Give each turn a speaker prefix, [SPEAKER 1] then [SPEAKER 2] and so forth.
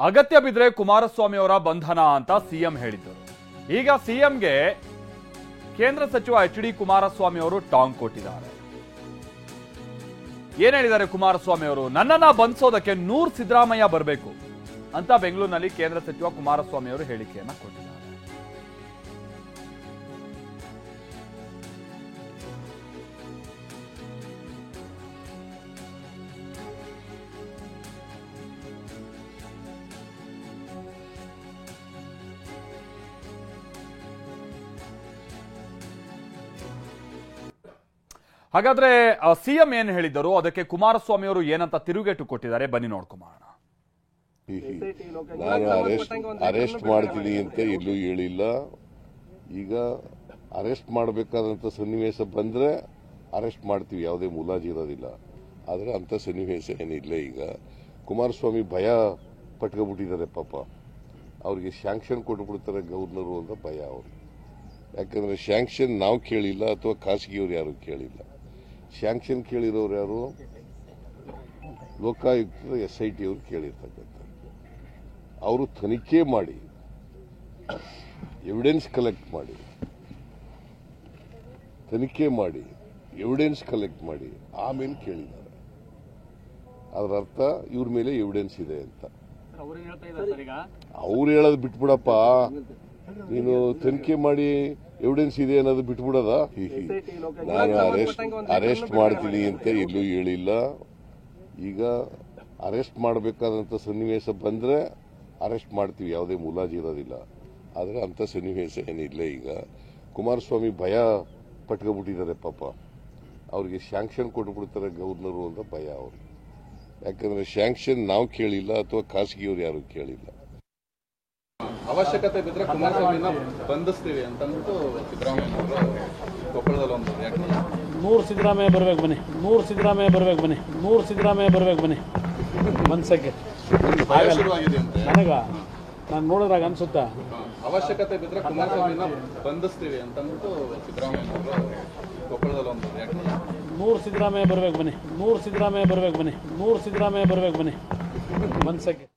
[SPEAKER 1] ಅಗತ್ಯ ಬಿದ್ರೆ ಕುಮಾರಸ್ವಾಮಿ ಅವರ ಬಂಧನ ಅಂತ ಸಿಎಂ ಹೇಳಿದ್ದರು. ಈಗ ಸಿಎಂಗೆ ಕೇಂದ್ರ ಸಚಿವ ಎಚ್.ಡಿ. ಕುಮಾರಸ್ವಾಮಿ ಅವರು ಟಾಂಗ್ ಕೊಟ್ಟಿದ್ದಾರೆ. ಏನ್ ಹೇಳಿದ್ದಾರೆ ಕುಮಾರಸ್ವಾಮಿ ಅವರು? ನನ್ನನ್ನ ಬಂಧಿಸೋದಕ್ಕೆ 100 ಸಿದ್ದರಾಮಯ್ಯ ಬರಬೇಕು ಅಂತ ಬೆಂಗಳೂರಿನಲ್ಲಿ ಕೇಂದ್ರ ಸಚಿವ ಕುಮಾರಸ್ವಾಮಿ ಅವರು ಹೇಳಿಕೆಯನ್ನ ಕೊಟ್ಟಿದ್ದಾರೆ. ಹಾಗಾದ್ರೆ ಸಿಎಂ ಏನ್ ಹೇಳಿದರು, ಅದಕ್ಕೆ ಕುಮಾರಸ್ವಾಮಿ ಅವರು ಏನಂತ ತಿರುಗೇಟು ಕೊಟ್ಟಿದ್ದಾರೆ, ಬನ್ನಿ ನೋಡ್ಕೊಂಬೋಣ.
[SPEAKER 2] ನಾನು ಅರೆಸ್ಟ್ ಮಾಡ್ತೀನಿ ಅಂತ ಎಲ್ಲೂ ಹೇಳಿಲ್ಲ. ಈಗ ಅರೆಸ್ಟ್ ಮಾಡಬೇಕಾದಂತ ಸನ್ನಿವೇಶ ಬಂದ್ರೆ ಅರೆಸ್ಟ್ ಮಾಡ್ತೀವಿ, ಯಾವುದೇ ಮುಲಾಜಿ ಇರೋದಿಲ್ಲ. ಆದ್ರೆ ಅಂತ ಸನ್ನಿವೇಶ ಏನಿಲ್ಲ. ಈಗ ಕುಮಾರಸ್ವಾಮಿ ಭಯ ಪಟ್ಕೊಬಿಟ್ಟಿದ್ದಾರೆ ಪಾಪ. ಅವ್ರಿಗೆ ಸ್ಯಾಂಕ್ಷನ್ ಕೊಟ್ಬಿಡ್ತಾರೆ ಗವರ್ನರು ಅಂತ ಭಯ ಅವ್ರಿಗೆ. ಯಾಕಂದ್ರೆ ಸ್ಯಾಂಕ್ಷನ್ ನಾವು ಕೇಳಿಲ್ಲ ಅಥವಾ ಖಾಸಗಿಯವರು ಯಾರು ಕೇಳಿಲ್ಲ. ಸ್ಯಾಂಕ್ಷನ್ ಕೇಳಿರೋರು ಯಾರು? ಲೋಕಾಯುಕ್ತರು SIT ಅವರು ಕೇಳಿರ್ತಕ್ಕಂಥ. ಅವರು ತನಿಖೆ ಮಾಡಿ ಎವಿಡೆನ್ಸ್ ಕಲೆಕ್ಟ್ ಮಾಡಿ ಆಮೇಲೆ ಕೇಳಿದ್ದಾರೆ. ಅದರ ಅರ್ಥ ಇವ್ರ ಮೇಲೆ ಎವಿಡೆನ್ಸ್ ಇದೆ ಅಂತ. ಅವ್ರು ಹೇಳೋದು ಬಿಟ್ಬಿಡಪ್ಪ, ನೀನು ತನಿಖೆ ಮಾಡಿ ಎವಿಡೆನ್ಸ್ ಇದೆ ಅನ್ನೋದು ಬಿಟ್ಬಿಡದ. ನಾನು ಅರೆಸ್ಟ್ ಮಾಡ್ತೀನಿ ಅಂತ ಎಲ್ಲೂ ಹೇಳಿಲ್ಲ. ಈಗ ಅರೆಸ್ಟ್ ಮಾಡಬೇಕಾದಂತ ಸನ್ನಿವೇಶ ಬಂದ್ರೆ ಅರೆಸ್ಟ್ ಮಾಡ್ತೀವಿ, ಯಾವುದೇ ಮುಲಾಜಿ ಇರೋದಿಲ್ಲ. ಆದ್ರೆ ಅಂತ ಸನ್ನಿವೇಶ ಏನಿಲ್ಲ. ಈಗ ಕುಮಾರಸ್ವಾಮಿ ಭಯ ಪಟ್ಕೊಬಿಟ್ಟಿದ್ದಾರೆ ಪಾಪ. ಅವ್ರಿಗೆ ಸ್ಯಾಂಕ್ಷನ್ ಕೊಟ್ಬಿಡ್ತಾರೆ ಗವರ್ನರು ಅಂತ ಭಯ ಅವ್ರಿಗೆ. ಯಾಕಂದ್ರೆ ಸ್ಯಾಂಕ್ಷನ್ ನಾವು ಕೇಳಿಲ್ಲ ಅಥವಾ ಖಾಸಗಿಯವರು ಯಾರು ಕೇಳಿಲ್ಲ.
[SPEAKER 3] ಅವಶ್ಯಕತೆ ಬಿದ್ದರೆ ಕುಮಾರಸ್ವಾಮಿನ ಬಂಧಿಸ್ತೀವಿ ಅಂತ ಅಂದ್ಬಿಟ್ಟು ಸಿದ್ದರಾಮಯ್ಯ ಕೊಪ್ಪಳದಲ್ಲಿ ಒಂದು
[SPEAKER 4] 100 ಸಿದ್ದರಾಮಯ್ಯ ಬರಬೇಕು ಬನ್ನಿ, 100 ಸಿದ್ದರಾಮಯ್ಯ ಬರಬೇಕು ಬನ್ನಿ, 100 ಸಿದ್ದರಾಮಯ್ಯ ಬರಬೇಕು ಬನ್ನಿ. ಮನ್ಸಕ್ಕೆ ನನಗ ನಾನು ನೋಡಿದ್ರಾಗ ಅನ್ಸುತ್ತಾ.
[SPEAKER 3] ಅವಶ್ಯಕತೆ ಬಿದ್ದರೆ ಕುಮಾರಸ್ವಾಮಿನ ಬಂಧಿಸ್ತೀವಿ ಅಂತ ಅಂದ್ಬಿಟ್ಟು ಸಿದ್ದರಾಮಯ್ಯ ಕೊಪ್ಪಳದಲ್ಲಿ ಒಂದು
[SPEAKER 4] 100 ಸಿದ್ದರಾಮಯ್ಯ ಬರಬೇಕು ಬನ್ನಿ, 100 ಸಿದ್ದರಾಮಯ್ಯ ಬರಬೇಕು ಬನ್ನಿ, 100 ಸಿದ್ದರಾಮಯ್ಯ ಬರಬೇಕು ಬನ್ನಿ. ಮನ್ಸಕ್ಕೆ